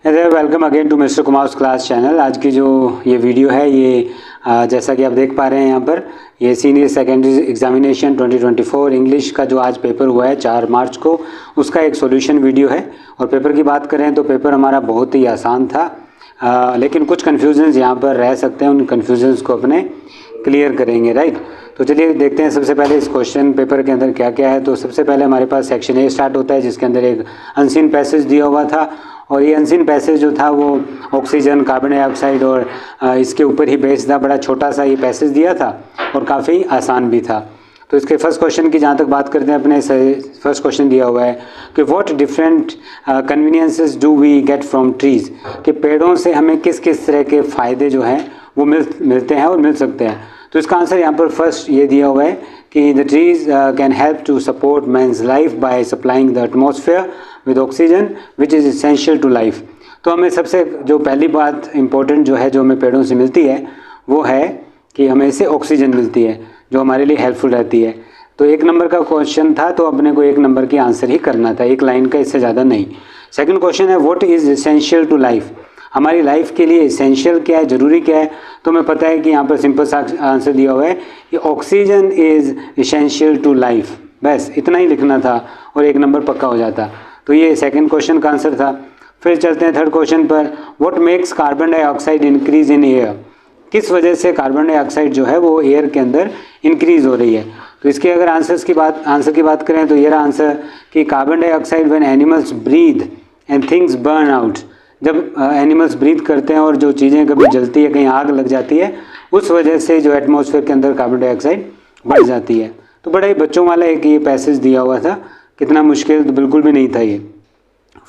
Welcome again to mister Kumar class channel. आज की जो ये वीडियो है ये जैसा कि आप देख पा रहे हैं यहाँ पर ये सीनियर सेकेंडरी एग्जामिनेशन 2024 इंग्लिश का जो आज पेपर हुआ है 4 मार्च को, उसका एक सॉल्यूशन वीडियो है। और पेपर की बात करें तो पेपर हमारा बहुत ही आसान था, लेकिन कुछ कन्फ्यूजन्स यहाँ पर रह सकते हैं, उन कन्फ्यूजन्स को अपने क्लियर करेंगे। राइट, तो चलिए देखते हैं सबसे पहले इस क्वेश्चन पेपर के अंदर क्या क्या है। तो सबसे पहले हमारे पास सेक्शन ए स्टार्ट होता है जिसके अंदर एक अनसीन पैसेज दिया हुआ था, और ये अनसीन पैसेज जो था वो ऑक्सीजन, कार्बन डाइऑक्साइड और इसके ऊपर ही बेस्ड था। बड़ा छोटा सा ये पैसेज दिया था और काफ़ी आसान भी था। तो इसके फर्स्ट क्वेश्चन की जहाँ तक बात करते हैं, अपने फर्स्ट क्वेश्चन दिया हुआ है कि what different conveniences do we get from trees, कि पेड़ों से हमें किस किस तरह के फ़ायदे जो हैं वो मिलते हैं और मिल सकते हैं। तो इसका आंसर यहाँ पर फर्स्ट ये दिया हुआ है कि the trees can help to support mans life by supplying the atmosphere with oxygen which is essential to life. तो हमें सबसे जो पहली बात इंपॉर्टेंट जो है जो हमें पेड़ों से मिलती है वो है कि हमें इससे ऑक्सीजन मिलती है जो हमारे लिए हेल्पफुल रहती है। तो 1 नंबर का क्वेश्चन था तो अपने को 1 नंबर की आंसर ही करना था, 1 लाइन का, इससे ज़्यादा नहीं। सेकंड क्वेश्चन है what is essential to life, हमारी लाइफ के लिए इसेंशियल क्या है, ज़रूरी क्या है। तो हमें पता है कि यहाँ पर सिंपल सा आंसर दिया हुआ है कि oxygen is essential to life, बस इतना ही लिखना था और 1 नंबर पक्का हो जाता। तो ये सेकंड क्वेश्चन का आंसर था। फिर चलते हैं थर्ड क्वेश्चन पर, what makes carbon dioxide increase in air, किस वजह से कार्बन डाइऑक्साइड जो है वो एयर के अंदर इंक्रीज हो रही है। तो इसके अगर आंसर की बात करें तो ये रहा आंसर कि carbon dioxide when animals breathe and things burn out, जब एनिमल्स ब्रीथ करते हैं और जो चीज़ें कभी जलती है, कहीं आग लग जाती है, उस वजह से जो एटमॉस्फेयर के अंदर कार्बन डाइऑक्साइड बढ़ जाती है। तो बड़ा ही बच्चों वाला एक ये पैसेज दिया हुआ था, कितना मुश्किल तो बिल्कुल भी नहीं था ये।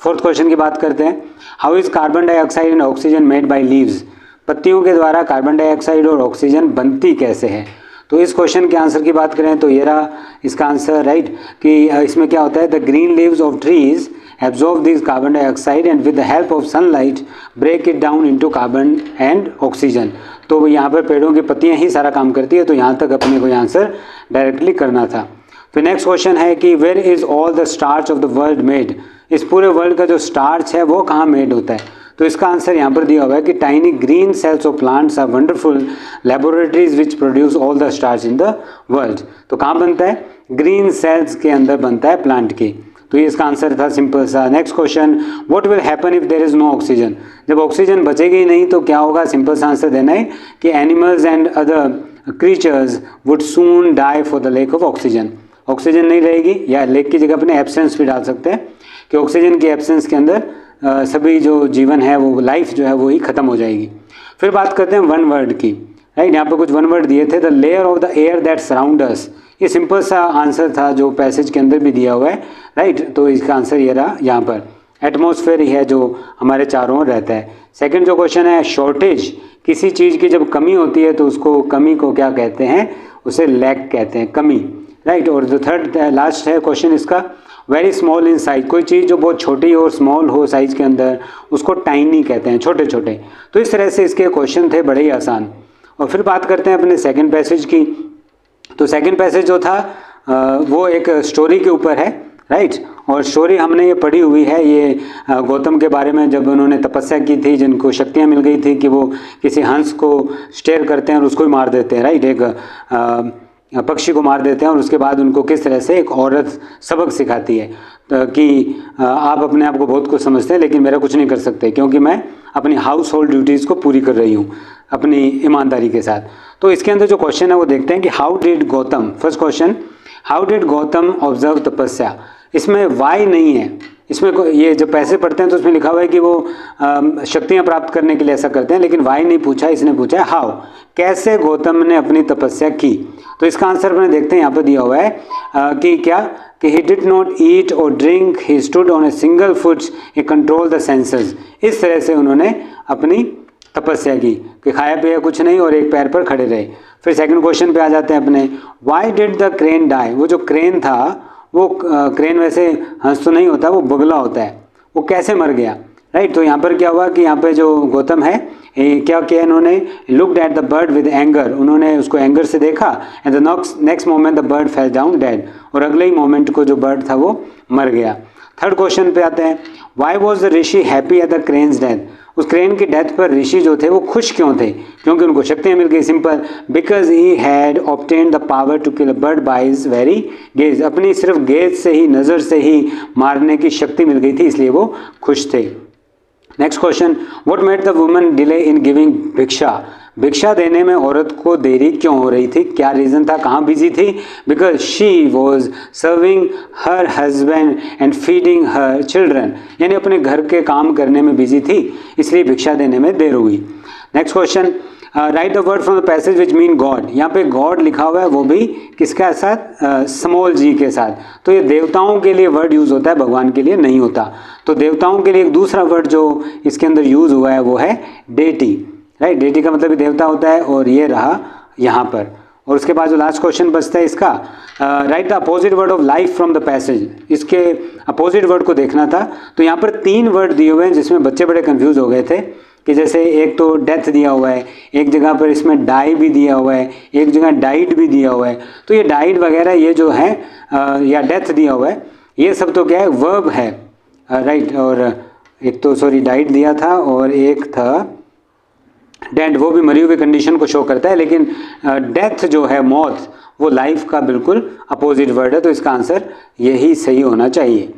फोर्थ क्वेश्चन की बात करते हैं, how is carbon dioxide and oxygen made by leaves, पत्तियों के द्वारा कार्बन डाइऑक्साइड और ऑक्सीजन बनती कैसे है। तो इस क्वेश्चन के आंसर की बात करें तो ये रहा इसका आंसर। राइट, कि इसमें क्या होता है, the green leaves of trees absorb this carbon dioxide and with the help of sunlight break it down into carbon and oxygen। तो यहाँ पर पेड़ों की पत्तियाँ ही सारा काम करती है, तो यहाँ तक अपने को ये आंसर डायरेक्टली करना था। फिर नेक्स्ट क्वेश्चन है कि where is all the starch of the world made, इस पूरे वर्ल्ड का जो स्टार्च है वो कहाँ मेड होता है। तो इसका आंसर यहाँ पर दिया हुआ है कि tiny green cells of plants are wonderful laboratories which produce all the starch in the world. तो कहाँ बनता है, ग्रीन सेल्स के अंदर बनता है प्लांट की। तो ये इसका आंसर था सिंपल सा। Next question, what will happen if there is no oxygen, जब ऑक्सीजन बचेगी ही नहीं तो क्या होगा। सिंपल सा आंसर देना है कि animals and other creatures would soon die for the lack of oxygen, oxygen नहीं रहेगी, या लेक की जगह अपने एब्सेंस भी डाल सकते हैं कि ऑक्सीजन की एब्सेंस के अंदर सभी जो जीवन है वो लाइफ जो है वो ही खत्म हो जाएगी। फिर बात करते हैं वन वर्ड की। राइट, यहाँ पर कुछ वन वर्ड दिए थे, the layer of the air that surround us, ये सिंपल सा आंसर था जो पैसेज के अंदर भी दिया हुआ है। राइट, तो इसका आंसर ये रहा, यहाँ पर एटमॉस्फेयर ही है जो हमारे चारों ओर रहता है। सेकंड जो क्वेश्चन है, शॉर्टेज, किसी चीज़ की जब कमी होती है तो उसको कमी को क्या कहते हैं, उसे लैक कहते हैं, कमी। राइट, और जो थर्ड लास्ट है क्वेश्चन इसका, वेरी स्मॉल इन साइज, कोई चीज़ जो बहुत छोटी और स्मॉल हो साइज के अंदर उसको टाइनी कहते हैं, छोटे छोटे। तो इस तरह से इसके क्वेश्चन थे बड़े ही आसान। और फिर बात करते हैं अपने सेकंड पैसेज की। तो सेकंड पैसेज जो था वो एक स्टोरी के ऊपर है। राइट, और स्टोरी हमने ये पढ़ी हुई है, ये गौतम के बारे में, जब उन्होंने तपस्या की थी, जिनको शक्तियाँ मिल गई थी कि वो किसी हंस को स्टेयर करते हैं और उसको ही मार देते हैं। राइट, एक पक्षी को मार देते हैं और उसके बाद उनको किस तरह से एक औरत सबक सिखाती है कि आप अपने आप को बहुत कुछ समझते हैं लेकिन मेरा कुछ नहीं कर सकते, क्योंकि मैं अपनी हाउस होल्ड ड्यूटीज़ को पूरी कर रही हूँ अपनी ईमानदारी के साथ। तो इसके अंदर जो क्वेश्चन है वो देखते हैं कि how did Gautam, first question, how did Gautam observe तपस्या। इसमें वाई नहीं है, इसमें ये जब पैसे पढ़ते हैं तो उसमें लिखा हुआ है कि वो शक्तियाँ प्राप्त करने के लिए ऐसा करते हैं, लेकिन वाई नहीं पूछा, इसने पूछा है हाउ, कैसे गौतम ने अपनी तपस्या की। तो इसका आंसर अपने देखते हैं, यहाँ पर दिया हुआ है कि क्या, कि ही डिड नॉट ईट और drink, he stood on a single foot, he control the senses. इस तरह से उन्होंने अपनी तपस्या की कि खाया पिया कुछ नहीं और एक पैर पर खड़े रहे। फिर सेकंड क्वेश्चन पे आ जाते हैं अपने, why did the crane die, वो जो क्रेन था वो क्रेन वैसे हंस तो नहीं होता, वो बगुला होता है, वो कैसे मर गया। राइट, तो यहाँ पर क्या हुआ कि यहाँ पे जो गौतम है क्या किया इन्होंने, looked at the bird with anger, उन्होंने उसको एंगर से देखा, and the next moment the bird fell down dead, और अगले ही मोमेंट को जो बर्ड था वो मर गया। थर्ड क्वेश्चन पे आते हैं, why was the Rishi happy at the cranes death, उस क्रेन की डेथ पर ऋषि जो थे वो खुश क्यों थे? क्योंकि उनको शक्तियाँ मिल गई, simple, because he had obtained the power to kill a bird by his very gaze, अपनी सिर्फ गेज से ही, नज़र से ही मारने की शक्ति मिल गई थी, इसलिए वो खुश थे। Next question, what made the woman delay in giving भिक्षा, भिक्षा देने में औरत को देरी क्यों हो रही थी, क्या रीज़न था, कहाँ बिजी थी? Because she was serving her husband and feeding her children, यानी अपने घर के काम करने में बिजी थी, इसलिए भिक्षा देने में देर हुई। Next question, right the word from the passage which mean God, यहाँ पे गॉड लिखा हुआ है, वो भी किसके साथ, स्मॉल जी के साथ, तो ये देवताओं के लिए वर्ड यूज़ होता है, भगवान के लिए नहीं होता। तो देवताओं के लिए एक दूसरा वर्ड जो इसके अंदर यूज़ हुआ है वो है डेटी, राइट, डेटी का मतलब देवता होता है, और ये रहा यहाँ पर। और उसके बाद जो लास्ट क्वेश्चन बचता है इसका, right the opposite word of life from the passage, इसके अपोजिट वर्ड को देखना था। तो यहाँ पर 3 वर्ड दिए हुए हैं जिसमें बच्चे बड़े कंफ्यूज हो गए थे कि जैसे एक तो डेथ दिया हुआ है, एक जगह पर इसमें डाई भी दिया हुआ है, एक जगह डाइड भी दिया हुआ है। तो ये डाइड वगैरह ये जो है या डेथ दिया हुआ है, ये सब तो क्या है, वर्ब है, राइट। और एक तो सॉरी डाइड दिया था और एक था डेड, वो भी मरी हुई कंडीशन को शो करता है, लेकिन डेथ जो है, मौत, वो लाइफ का बिल्कुल अपोजिट वर्ड है, तो इसका आंसर यही सही होना चाहिए।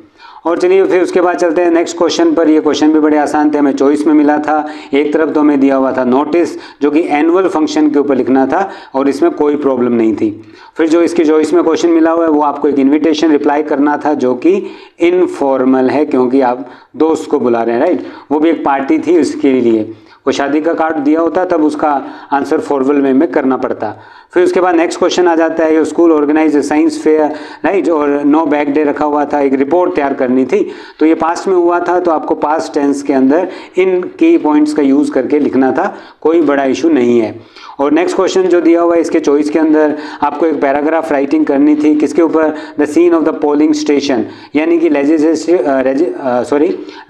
और चलिए फिर उसके बाद चलते हैं नेक्स्ट क्वेश्चन पर। ये क्वेश्चन भी बड़े आसान थे, हमें चॉइस में मिला था। एक तरफ तो हमें दिया हुआ था नोटिस, जो कि एनुअल फंक्शन के ऊपर लिखना था, और इसमें कोई प्रॉब्लम नहीं थी। फिर जो इसकी चॉइस में क्वेश्चन मिला हुआ है वो आपको एक इन्विटेशन रिप्लाई करना था, जो कि इनफॉर्मल है, क्योंकि आप दोस्त को बुला रहे हैं, राइट, वो भी एक पार्टी थी उसके लिए। कोई शादी का कार्ड दिया होता तब उसका आंसर फॉर्मल वे में करना पड़ता। फिर उसके बाद नेक्स्ट क्वेश्चन आ जाता है, ये school organise science fair, right, और नो बैग डे रखा हुआ था, एक रिपोर्ट तैयार करनी थी, तो ये पास्ट में हुआ था, तो आपको पास्ट टेंस के अंदर इन की पॉइंट्स का यूज़ करके लिखना था, कोई बड़ा इशू नहीं है। और नेक्स्ट क्वेश्चन जो दिया हुआ है इसके चॉइस के अंदर आपको एक पैराग्राफ राइटिंग करनी थी, किसके ऊपर, the scene of the polling station, यानी कि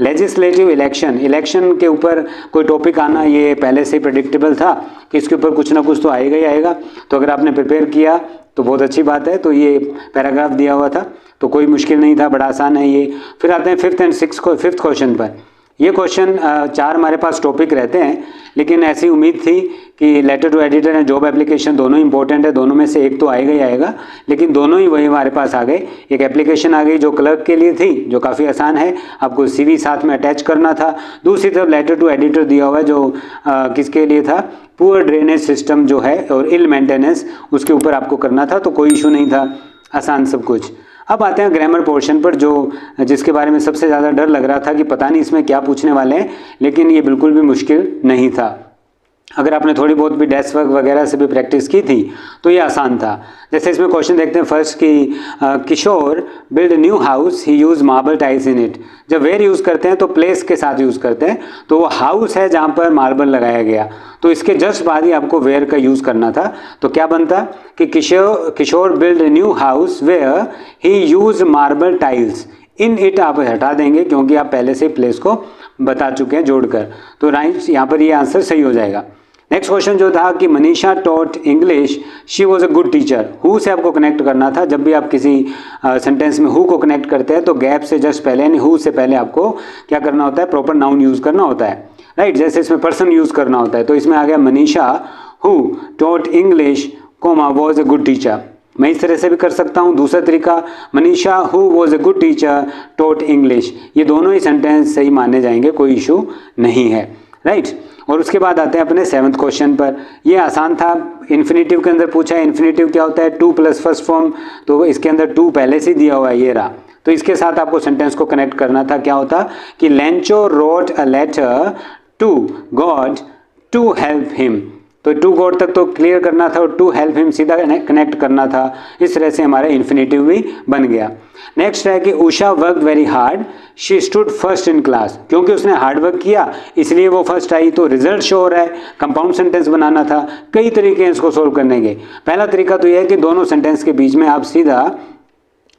लेजिस्लेटिव इलेक्शन के ऊपर कोई टॉपिक आना, ये पहले से प्रेडिक्टेबल था कि इसके ऊपर कुछ ना कुछ तो आएगा ही आएगा। तो अगर आपने प्रिपेयर किया तो बहुत अच्छी बात है। तो ये पैराग्राफ दिया हुआ था, तो कोई मुश्किल नहीं था, बड़ा आसान है ये। फिर आते हैं फिफ्थ क्वेश्चन पर। ये क्वेश्चन 4 हमारे पास टॉपिक रहते हैं, लेकिन ऐसी उम्मीद थी कि letter to editor and job application दोनों इंपॉर्टेंट है, दोनों में से एक तो आएगा ही आएगा, लेकिन दोनों ही वही हमारे पास आ गए। एक एप्लीकेशन आ गई जो क्लर्क के लिए थी, जो काफ़ी आसान है, आपको CV साथ में अटैच करना था। दूसरी तरफ लेटर टू एडिटर दिया हुआ है, जो किसके लिए था, पुअर ड्रेनेज सिस्टम जो है और इल मेंटेनेंस, उसके ऊपर आपको करना था, तो कोई इशू नहीं था, आसान सब कुछ। अब आते हैं ग्रामर पोर्शन पर, जिसके बारे में सबसे ज़्यादा डर लग रहा था कि पता नहीं इसमें क्या पूछने वाले हैं, लेकिन ये बिल्कुल भी मुश्किल नहीं था। अगर आपने थोड़ी बहुत भी डेस्क वर्क वगैरह से भी प्रैक्टिस की थी तो ये आसान था। जैसे इसमें क्वेश्चन देखते हैं फर्स्ट कि Kishore build new house, he use marble tiles in it. जब वेयर यूज़ करते हैं तो प्लेस के साथ यूज़ करते हैं, तो वो हाउस है जहाँ पर मार्बल लगाया गया, तो इसके जस्ट बाद ही आपको वेयर का यूज़ करना था। तो क्या बनता कि Kishore build new house where he use marble tiles in it, आप हटा देंगे क्योंकि आप पहले से प्लेस को बता चुके हैं जोड़कर, तो राइट यहाँ पर ये आंसर सही हो जाएगा। नेक्स्ट क्वेश्चन जो था कि Manisha taught English, she was a good teacher. Who से आपको कनेक्ट करना था। जब भी आप किसी सेंटेंस में हु को कनेक्ट करते हैं तो गैप से जस्ट पहले, यानी हु से पहले आपको क्या करना होता है, प्रॉपर नाउन यूज़ करना होता है, राइट। जैसे इसमें पर्सन यूज़ करना होता है, तो इसमें आ गया Manisha who taught English comma was a good teacher. मैं इस तरह से भी कर सकता हूँ। दूसरा तरीका, Manisha who was a good teacher taught English. ये दोनों ही सेंटेंस सही माने जाएंगे, कोई इशू नहीं है, राइट। और उसके बाद आते हैं अपने 7th क्वेश्चन पर। ये आसान था, इन्फिनेटिव के अंदर पूछा है। इन्फिनेटिव क्या होता है, टू प्लस फर्स्ट फॉर्म, तो इसके अंदर टू पहले से दिया हुआ है, ये रहा। तो इसके साथ आपको सेंटेंस को कनेक्ट करना था। क्या होता कि Lencho wrote a letter to God to help him, तो टू गॉड तक तो क्लियर करना था और टू हेल्प हिम सीधा कनेक्ट करना था। इस तरह से हमारा इन्फिनेटिव भी बन गया। नेक्स्ट है कि Usha work very hard, she stood first in class. क्योंकि उसने हार्ड वर्क किया इसलिए वो फर्स्ट आई, तो रिजल्ट शो हो रहा है। कंपाउंड सेंटेंस बनाना था, कई तरीके हैं इसको सोल्व करने के। पहला तरीका तो यह है कि दोनों सेंटेंस के बीच में आप सीधा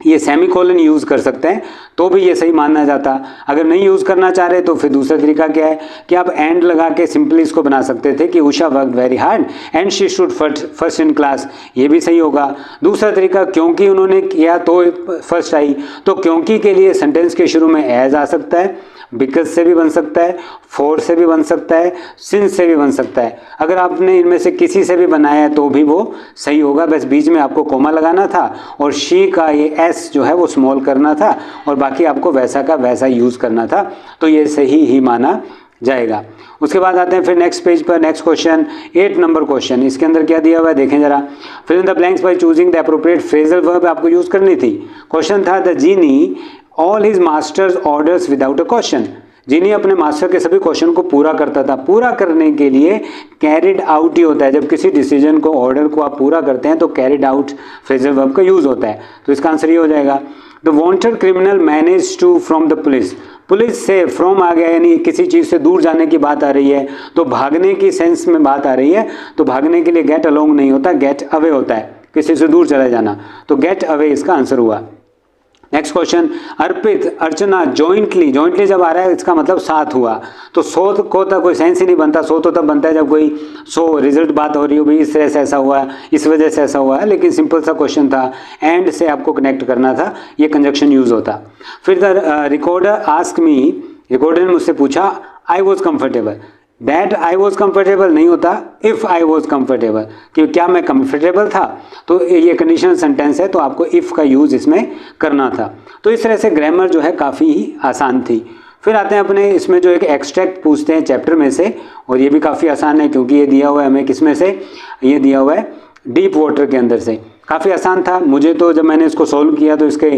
ये सेमीकोलन यूज़ कर सकते हैं तो भी ये सही माना जाता। अगर नहीं यूज़ करना चाह रहे तो फिर दूसरा तरीका क्या है कि आप एंड लगा के सिंपली इसको बना सकते थे कि Usha work very hard and she should first in class, ये भी सही होगा। दूसरा तरीका क्योंकि उन्होंने किया तो फर्स्ट आई, तो क्योंकि के लिए सेंटेंस के शुरू में एज आ सकता है, बिकॉज से भी बन सकता है, फॉर से भी बन सकता है, सिंस से भी बन सकता है। अगर आपने इनमें से किसी से भी बनाया है तो भी वो सही होगा, बस बीच में आपको कोमा लगाना था और शी का ये एस जो है वो स्मॉल करना था और बाकी आपको वैसा का वैसा यूज़ करना था, तो ये सही ही माना जाएगा। उसके बाद आते हैं फिर नेक्स्ट पेज पर, नेक्स्ट क्वेश्चन 8 नंबर क्वेश्चन। इसके अंदर क्या दिया हुआ है देखें जरा। Fill in the blanks by choosing the appropriate phrasal verb आपको यूज़ करनी थी। क्वेश्चन था the genie all his masters orders without a question. Genie अपने मास्टर के सभी क्वेश्चन को पूरा करता था। पूरा करने के लिए कैरिड आउट ही होता है, जब किसी डिसीजन को ऑर्डर को आप पूरा करते हैं तो कैरिड आउट फ्रेजल वर्ब का यूज़ होता है, तो इसका आंसर ये हो जाएगा। The wanted criminal manage to from the police. Police से फ्रॉम आ गया यानी किसी चीज़ से दूर जाने की बात आ रही है, तो भागने की सेंस में बात आ रही है, तो भागने के लिए गेट अलोंग नहीं होता, गेट अवे होता है, किसी से दूर चला जाना, तो गेट अवे इसका आंसर हुआ। नेक्स्ट क्वेश्चन, अर्पित अर्चना जॉइंटली, जॉइंटली जब आ रहा है इसका मतलब साथ हुआ, तो सो को तो कोई सेंस ही नहीं बनता। सो तो तब बनता है जब कोई सो रिजल्ट बात हो रही हो, भाई इस तरह से ऐसा हुआ, इस वजह से ऐसा हुआ है, लेकिन सिंपल सा क्वेश्चन था, एंड से आपको कनेक्ट करना था, ये कंजक्शन यूज होता। फिर the recorder ask me, recorder ने मुझसे पूछा I was comfortable, that I was comfortable नहीं होता, इफ़ आई वॉज कंफर्टेबल, कि क्या मैं कंफर्टेबल था, तो ये कंडीशनल सेंटेंस है तो आपको इफ़ का यूज़ इसमें करना था। तो इस तरह से ग्रामर जो है काफ़ी ही आसान थी। फिर आते हैं अपने इसमें जो एक एक्सट्रैक्ट पूछते हैं चैप्टर में से, और ये भी काफ़ी आसान है क्योंकि ये दिया हुआ है हमें किस में से, ये दिया हुआ है डीप वाटर के अंदर से। काफ़ी आसान था, मुझे तो जब मैंने इसको सॉल्व किया तो इसके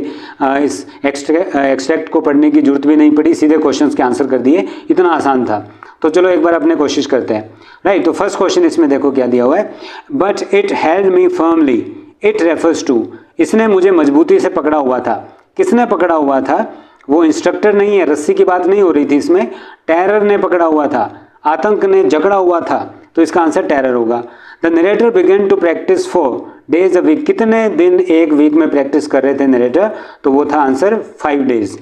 इस एक्सट्रैक्ट को पढ़ने की जरूरत भी नहीं पड़ी, सीधे क्वेश्चंस के आंसर कर दिए, इतना आसान था। तो चलो एक बार अपने कोशिश करते हैं। राइट, तो फर्स्ट क्वेश्चन इसमें देखो क्या दिया हुआ है, but it held me firmly, it refers to, इसने मुझे मजबूती से पकड़ा हुआ था। किसने पकड़ा हुआ था, वो इंस्ट्रक्टर नहीं है, रस्सी की बात नहीं हो रही थी इसमें, टेरर ने पकड़ा हुआ था, आतंक ने जकड़ा हुआ था, तो इसका आंसर टेरर होगा। The narrator began to practice 4 days a week, कितने दिन एक वीक में प्रैक्टिस कर रहे थे नरेटर, तो वो था answer 5 days।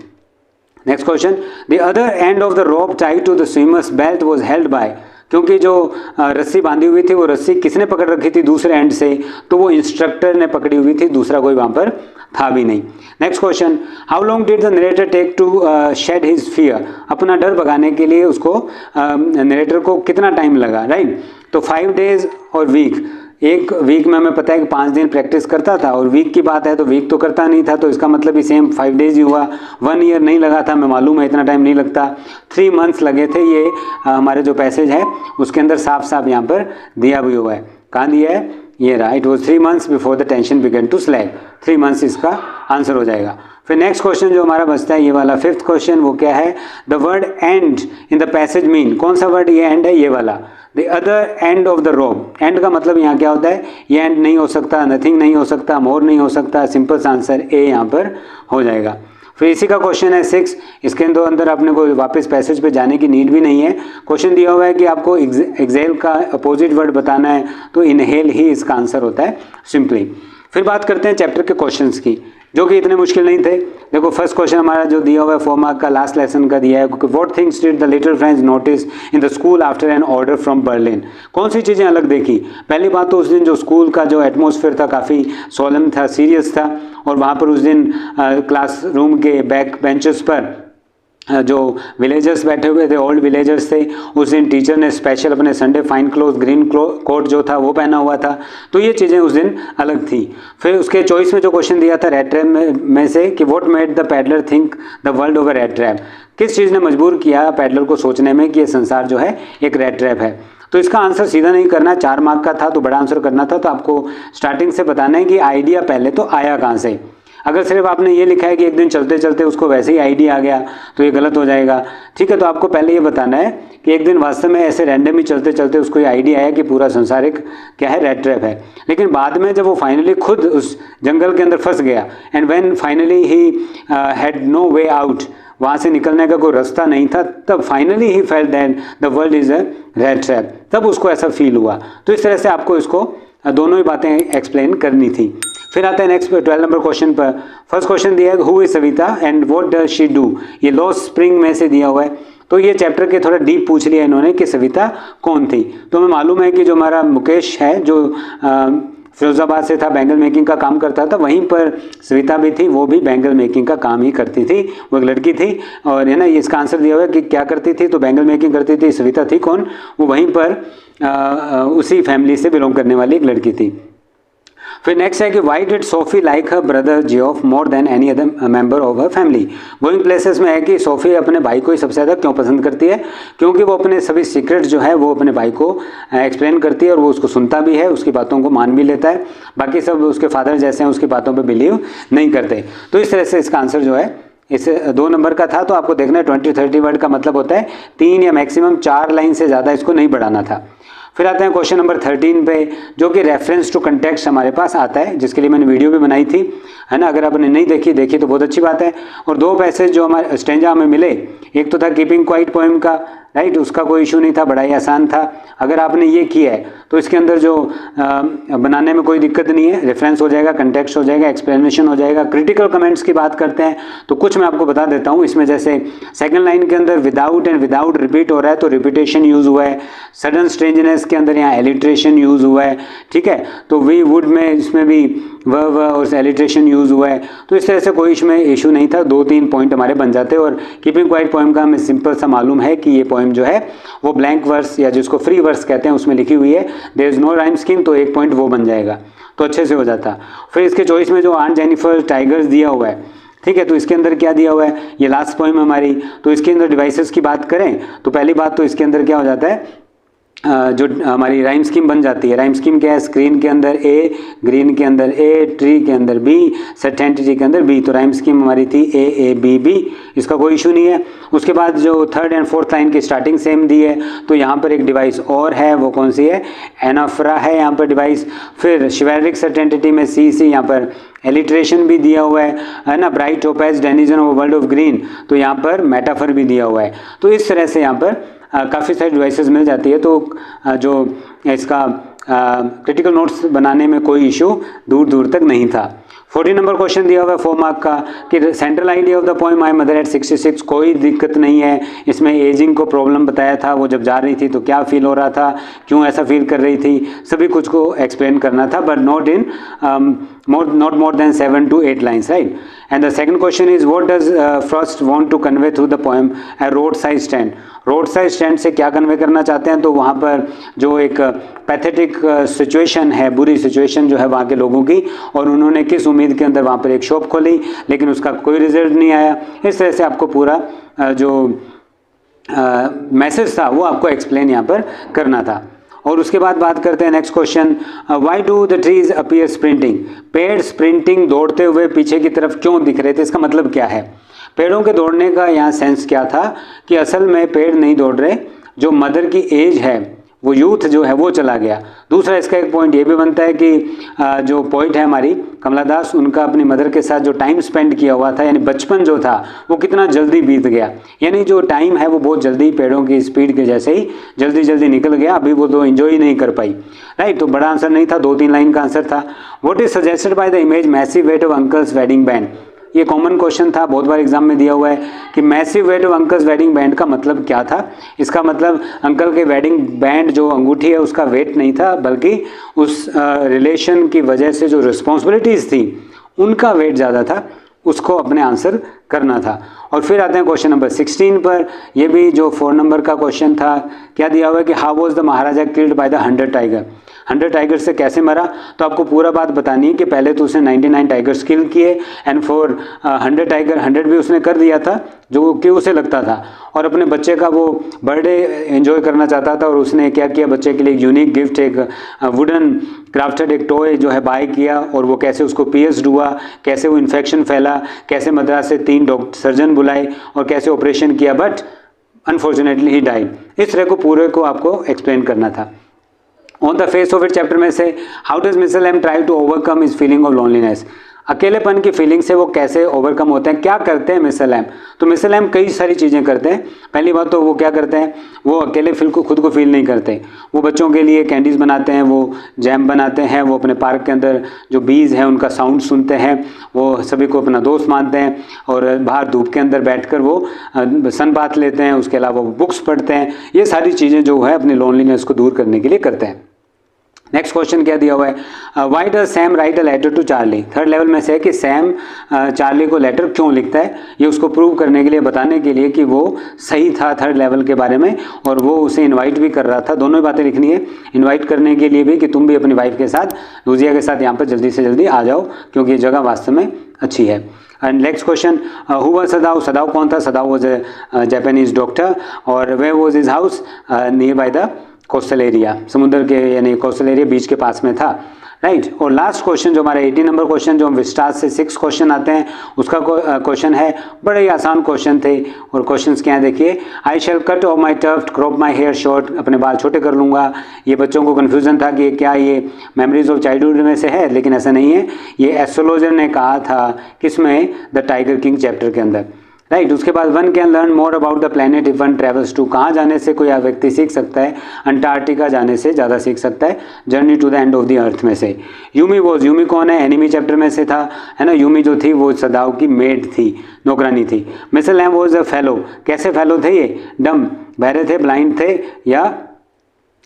Next question, the other end of the rope tied to the swimmer's belt was held by, क्योंकि जो रस्सी बांधी हुई थी वो रस्सी किसने पकड़ रखी थी दूसरे एंड से, तो वो इंस्ट्रक्टर ने पकड़ी हुई थी, दूसरा कोई वहाँ पर था भी नहीं। Next question, how long did the narrator take to shed his fear, अपना डर भगाने के लिए उसको नरेटर को कितना टाइम लगा। राइट, तो 5 days और वीक, एक वीक में हमें पता है कि 5 दिन प्रैक्टिस करता था, और वीक की बात है तो वीक तो करता नहीं था, तो इसका मतलब भी सेम 5 days ही हुआ। 1 year नहीं लगा था, मैं मालूम है इतना टाइम नहीं लगता, 3 months लगे थे। ये हमारे जो पैसेज है उसके अंदर साफ साफ यहाँ पर दिया भी हुआ है, कहाँ दिया है, ये रहा, it was 3 months before the tension began to slack, 3 months इसका आंसर हो जाएगा। फिर नेक्स्ट क्वेश्चन जो हमारा बचता है ये वाला 5th क्वेश्चन, वो क्या है, the word and in the passage mean, कौन सा वर्ड ये एंड है, ये वाला, the other end of the rope. And का मतलब यहाँ क्या होता है, ये एंड नहीं हो सकता, नथिंग नहीं हो सकता, मोर नहीं हो सकता, सिंपल सा आंसर ए यहाँ पर हो जाएगा। फिर इसी का क्वेश्चन है 6, इसके अंदर अपने को वापस पैसेज पे जाने की नीड भी नहीं है। क्वेश्चन दिया हुआ है कि आपको एक्सेल का अपोजिट वर्ड बताना है, तो इनहेल ही इसका आंसर होता है सिंपली। फिर बात करते हैं चैप्टर के क्वेश्चंस की, जो कि इतने मुश्किल नहीं थे। देखो फर्स्ट क्वेश्चन हमारा जो दिया हुआ है 4 मार्क का, लास्ट लेसन का दिया है, what things did the little friends notice in the school after an order from Berlin, कौन सी चीज़ें अलग देखी। पहली बात तो उस दिन जो स्कूल का जो एटमॉस्फेयर था काफ़ी सोलम था, सीरियस था, और वहाँ पर उस दिन क्लासरूम के बैक बेंचेस पर जो विलेजर्स बैठे हुए थे, ओल्ड विलेजर्स थे, उस दिन टीचर ने स्पेशल अपने Sunday fine cloth green coat जो था वो पहना हुआ था, तो ये चीज़ें उस दिन अलग थी। फिर उसके चॉइस में जो क्वेश्चन दिया था रेड ट्रैप में से कि what made the peddler think the world over red trap, किस चीज़ ने मजबूर किया पैडलर को सोचने में कि ये संसार जो है एक रेड ट्रैप है। तो इसका आंसर सीधा नहीं करना, 4 मार्क का था तो बड़ा आंसर करना था, तो आपको स्टार्टिंग से बताना है कि आइडिया पहले तो आया कहाँ से। अगर सिर्फ आपने ये लिखा है कि एक दिन चलते चलते उसको वैसे ही आइडिया आ गया तो ये गलत हो जाएगा। ठीक है, तो आपको पहले ये बताना है कि एक दिन वास्तव में ऐसे रैंडम ही चलते चलते उसको ये आइडिया आया कि पूरा संसार एक क्या है, रेड ट्रैप है। लेकिन बाद में जब वो फाइनली खुद उस जंगल के अंदर फंस गया, and when finally he had no way out, वहाँ से निकलने का कोई रास्ता नहीं था, तब finally he felt that the world is a red trap, तब उसको ऐसा फील हुआ। तो इस तरह से आपको इसको दोनों ही बातें एक्सप्लेन करनी थी। फिर आता है नेक्स्ट 12 नंबर क्वेश्चन पर। फर्स्ट क्वेश्चन दिया है who is Savita and what does she do. ये लॉस्ट स्प्रिंग में से दिया हुआ है, तो ये चैप्टर के थोड़ा डीप पूछ लिया इन्होंने कि सविता कौन थी। तो हमें मालूम है कि जो हमारा मुकेश है जो फिरोजाबाद से था, बैंगल मेकिंग का काम करता था, वहीं पर सविता भी थी, वो भी बैंगल मेकिंग का काम ही करती थी, वो एक लड़की थी। और है ना, इसका आंसर दिया हुआ है कि क्या करती थी, तो बैंगल मेकिंग करती थी। सविता थी कौन, वो वहीं पर उसी फैमिली से बिलोंग करने वाली एक लड़की थी। फिर नेक्स्ट है कि why did Sophie like her brother Geoff more than any other member of her family. Going places में है कि सोफी अपने भाई को ही सबसे ज़्यादा क्यों पसंद करती है, क्योंकि वो अपने सभी सीक्रेट जो है वो अपने भाई को एक्सप्लेन करती है और वो उसको सुनता भी है, उसकी बातों को मान भी लेता है। बाकी सब उसके फादर जैसे हैं उसकी बातों पर बिलीव नहीं करते। तो इस तरह से इसका आंसर जो है इस 2 नंबर का था। तो आपको देखना है 20-30 वर्ड का मतलब होता है 3 या मैक्सिमम 4 लाइन से ज़्यादा इसको नहीं बढ़ाना था। फिर आते हैं क्वेश्चन नंबर 13 पे, जो कि रेफरेंस टू कंटेक्स्ट हमारे पास आता है, जिसके लिए मैंने वीडियो भी बनाई थी, है ना। अगर आपने नहीं देखी तो बहुत अच्छी बात है। और 2 पैसेज जो हमारे स्टेंजा हमें मिले, एक तो था कीपिंग क्वाइट पोएम का, राइट, उसका कोई इशू नहीं था, बड़ा ही आसान था। अगर आपने ये किया है तो इसके अंदर जो बनाने में कोई दिक्कत नहीं है, रेफरेंस हो जाएगा, कंटेक्स्ट हो जाएगा, एक्सप्लेनेशन हो जाएगा। क्रिटिकल कमेंट्स की बात करते हैं तो कुछ मैं आपको बता देता हूँ इसमें। जैसे सेकंड लाइन के अंदर विदाउट एंड विदाउट रिपीट हो रहा है तो रिपीटेशन यूज़ हुआ है। सडन स्ट्रेंजनेस के अंदर यहाँ एलिट्रेशन यूज़ हुआ है, ठीक है। तो वी वुड में इसमें भी व और एलिट्रेशन यूज़ हुआ है। तो इस तरह से कोई इसमें इशू नहीं था, 2-3 पॉइंट हमारे बन जाते। और कीपिंग क्वाइट पोएम का हमें सिंपल सा मालूम है कि ये पोएम जो है वो ब्लैंक वर्स या जिसको फ्री वर्स कहते हैं उसमें लिखी हुई है, there is no rhyme scheme, तो 1 पॉइंट वो बन जाएगा, तो अच्छे से हो जाता। फिर इसके चॉइस में जो आंट जेनिफर टाइगर्स दिया हुआ है, ठीक है, तो इसके अंदर क्या दिया हुआ है, ये लास्ट पोएम हमारी। तो इसके अंदर डिवाइसेस की बात करें तो पहली बात तो इसके अंदर क्या हो जाता है, जो हमारी राइम स्कीम बन जाती है। राइम स्कीम क्या है, स्क्रीन के अंदर ए, ग्रीन के अंदर ए, ट्री के अंदर बी, सर्टेनिटी के अंदर बी। तो राइम स्कीम हमारी थी ए ए बी बी, इसका कोई इशू नहीं है। उसके बाद जो 3rd एंड 4th लाइन की स्टार्टिंग सेम दी है, तो यहाँ पर एक डिवाइस और है, वो कौन सी है, एनाफ्रा है यहाँ पर डिवाइस। फिर शिवेरिक सर्टेनिटी में सी यहाँ पर एलिट्रेशन भी दिया हुआ है ना। Bright opaque denizen of world of green, तो यहाँ पर मेटाफर भी दिया हुआ है। तो इस तरह से यहाँ पर काफ़ी सारी डिवाइसेस मिल जाती है। तो जो इसका क्रिटिकल नोट्स बनाने में कोई इशू दूर दूर तक नहीं था। 14 नंबर क्वेश्चन दिया हुआ है 4 मार्क का कि central idea of the poem my mother eight 66, कोई दिक्कत नहीं है इसमें। एजिंग को प्रॉब्लम बताया था, वो जब जा रही थी तो क्या फील हो रहा था, क्यों ऐसा फील कर रही थी, सभी कुछ को एक्सप्लेन करना था, but not in not more than 7 to 8 lines, right? And the second question is what does Frost want to convey through the poem a roadside stand? Road stand से क्या कन्वे करना चाहते हैं, तो वहाँ पर जो एक पैथेटिक सिचुएशन है, बुरी सिचुएशन जो है वहाँ के लोगों की, और उन्होंने किस उम्मीद के अंदर वहाँ पर एक शॉप खोली लेकिन उसका कोई रिजल्ट नहीं आया। इस तरह से आपको पूरा जो मैसेज था वो आपको एक्सप्लेन यहाँ पर करना था। और उसके बाद बात करते हैं next question, why do the trees appear sprinting. पेड़ स्प्रिंटिंग दौड़ते हुए पीछे की तरफ क्यों दिख रहे थे, इसका मतलब क्या है। पेड़ों के दौड़ने का यहाँ सेंस क्या था कि असल में पेड़ नहीं दौड़ रहे, जो मदर की एज है वो यूथ जो है वो चला गया। दूसरा इसका एक पॉइंट ये भी बनता है कि जो पोइट है हमारी कमला दास, उनका अपनी मदर के साथ जो टाइम स्पेंड किया हुआ था, यानी बचपन जो था वो कितना जल्दी बीत गया, यानी जो टाइम है वो बहुत जल्दी पेड़ों की स्पीड के जैसे ही जल्दी जल्दी निकल गया, अभी वो तो एंजॉय नहीं कर पाई, राइट। तो बड़ा आंसर नहीं था, 2-3 लाइन का आंसर था। What is suggested by the image massive weight of uncle's wedding band. ये कॉमन क्वेश्चन था, बहुत बार एग्जाम में दिया हुआ है कि massive weight of uncle's wedding band का मतलब क्या था। इसका मतलब अंकल के वेडिंग बैंड जो अंगूठी है उसका वेट नहीं था, बल्कि उस रिलेशन की वजह से जो रिस्पॉन्सिबिलिटीज़ थी उनका वेट ज़्यादा था, उसको अपने आंसर करना था। और फिर आते हैं क्वेश्चन नंबर 16 पर। ये भी जो 4 नंबर का क्वेश्चन था, क्या दिया हुआ है कि how was the Maharaja killed by the 100 tiger. 100 tiger से कैसे मरा, तो आपको पूरा बात बतानी है कि पहले तो उसने 99 टाइगर्स किल किए एंड फॉर 100 टाइगर 100 भी उसने कर दिया था जो कि उसे लगता था, और अपने बच्चे का वो बर्थडे एंजॉय करना चाहता था, और उसने क्या किया, बच्चे के लिए एक यूनिक गिफ्ट, एक वुडन क्राफ्टेड एक टॉय जो है बाय किया, और वो कैसे उसको पियर्स्ड हुआ, कैसे वो इन्फेक्शन फैला, कैसे मद्रास से 3 सर्जन बुलाए और कैसे ऑपरेशन किया, बट अनफॉर्चुनेटली ही डाइड। इस तरह को पूरे को आपको एक्सप्लेन करना था। On the face of it chapter में से how does Mr Lamb try to overcome his feeling of loneliness. अकेलेपन की फीलिंग से वो कैसे ओवरकम होते हैं, क्या करते हैं मिस्टर लैम। तो मिस्टर लैम कई सारी चीज़ें करते हैं। पहली बात तो वो क्या करते हैं, वो अकेले खुद को फील नहीं करते। वो बच्चों के लिए कैंडीज़ बनाते हैं, वो जैम बनाते हैं, वो अपने पार्क के अंदर जो बीज हैं उनका साउंड सुनते हैं, वो सभी को अपना दोस्त मानते हैं और बाहर धूप के अंदर बैठकर वो सन बाथ लेते हैं। उसके अलावा वो बुक्स पढ़ते हैं। ये सारी चीज़ें जो है अपनी लोनलीनेस को दूर करने के लिए करते हैं। नेक्स्ट क्वेश्चन क्या दिया हुआ है, why does Sam write a letter to Charley. Third level में से है कि सैम चार्ली को लेटर क्यों लिखता है। ये उसको प्रूव करने के लिए, बताने के लिए कि वो सही था थर्ड लेवल के बारे में, और वो उसे इनवाइट भी कर रहा था। दोनों ही बातें लिखनी है, इनवाइट करने के लिए भी कि तुम भी अपनी वाइफ के साथ, लूजिया के साथ यहाँ पर जल्दी से जल्दी आ जाओ क्योंकि ये जगह वास्तव में अच्छी है। And next question, who was Sadao. Sadao कौन था। Sadao was a Japanese doctor और where was his house, near by the coastal area, समुद्र के यानी कोस्टल एरिया बीच के पास में था, राइट। और लास्ट क्वेश्चन जो हमारा 18 नंबर क्वेश्चन, जो हम विस्टास से 6 क्वेश्चन आते हैं, उसका क्वेश्चन है, बड़े ही आसान क्वेश्चन थे। और क्वेश्चंस क्या हैं देखिए, I shall cut off my tuft, crop my hair short, अपने बाल छोटे कर लूँगा। ये बच्चों को कन्फ्यूजन था कि क्या ये मेमोरीज ऑफ चाइल्डहुड में से है, लेकिन ऐसा नहीं है। ये एस्ट्रोलॉजर ने कहा था किसमें, द टाइगर किंग चैप्टर के अंदर, राइट। उसके बाद one can learn more about the planet if one travels to, कहाँ जाने से कोई व्यक्ति सीख सकता है, अंटार्कटिका जाने से ज़्यादा सीख सकता है, journey to the end of the earth में से। यूमी वॉज, यूमी कौन है, एनिमी चैप्टर में से था, है ना। यूमी जो थी वो सदाव की मेड थी, नौकरानी थी। Mr Lamb was a fellow, कैसे फेलो थे ये, डम, बहरे थे, ब्लाइंड थे, या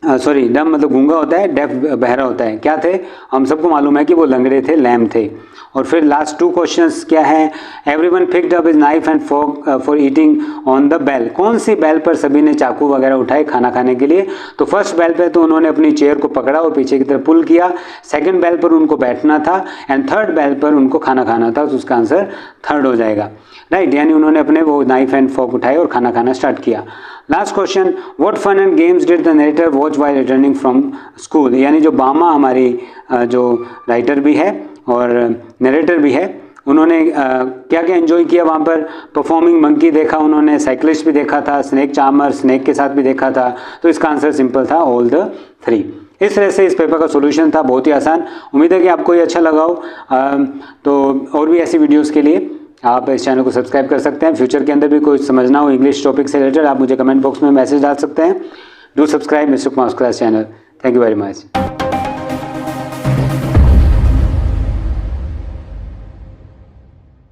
सॉरी डम मतलब गूंगा होता है, डेफ बहरा होता है, क्या थे, हम सबको मालूम है कि वो लंगड़े थे, लैम थे। और फिर लास्ट 2 क्वेश्चंस क्या है, everyone picked up his knife and fork for eating on the bell, कौन सी बेल पर सभी ने चाकू वगैरह उठाए खाना खाने के लिए। तो फर्स्ट बेल पे तो उन्होंने अपनी चेयर को पकड़ा और पीछे की तरफ पुल किया, सेकंड बेल पर उनको बैठना था, एंड थर्ड बेल पर उनको खाना खाना था। तो उसका आंसर थर्ड हो जाएगा, राइट। यानी उन्होंने अपने वो नाइफ एंड फोर्क उठाए और खाना खाना स्टार्ट किया। Last question, what fun and games did the narrator watch while returning from school, यानी जो बामा हमारी जो राइटर भी है और नरेटर भी है, उन्होंने क्या क्या एंजॉय किया वहाँ पर। परफॉर्मिंग मंकी देखा उन्होंने, साइकिलिस्ट भी देखा था, स्नेक चार्मर स्नेक के साथ भी देखा था। तो इसका आंसर सिंपल था, ऑल द 3। इस तरह से इस पेपर का सॉल्यूशन था, बहुत ही आसान। उम्मीद है कि आपको ये अच्छा लगा हो। तो और भी ऐसी वीडियोज़ के लिए आप इस चैनल को सब्सक्राइब कर सकते हैं। फ्यूचर के अंदर भी कोई समझना हो इंग्लिश टॉपिक से रिलेटेड, आप मुझे कमेंट बॉक्स में मैसेज डाल सकते हैं। Do subscribe mister Kumar class channel. Thank you very much.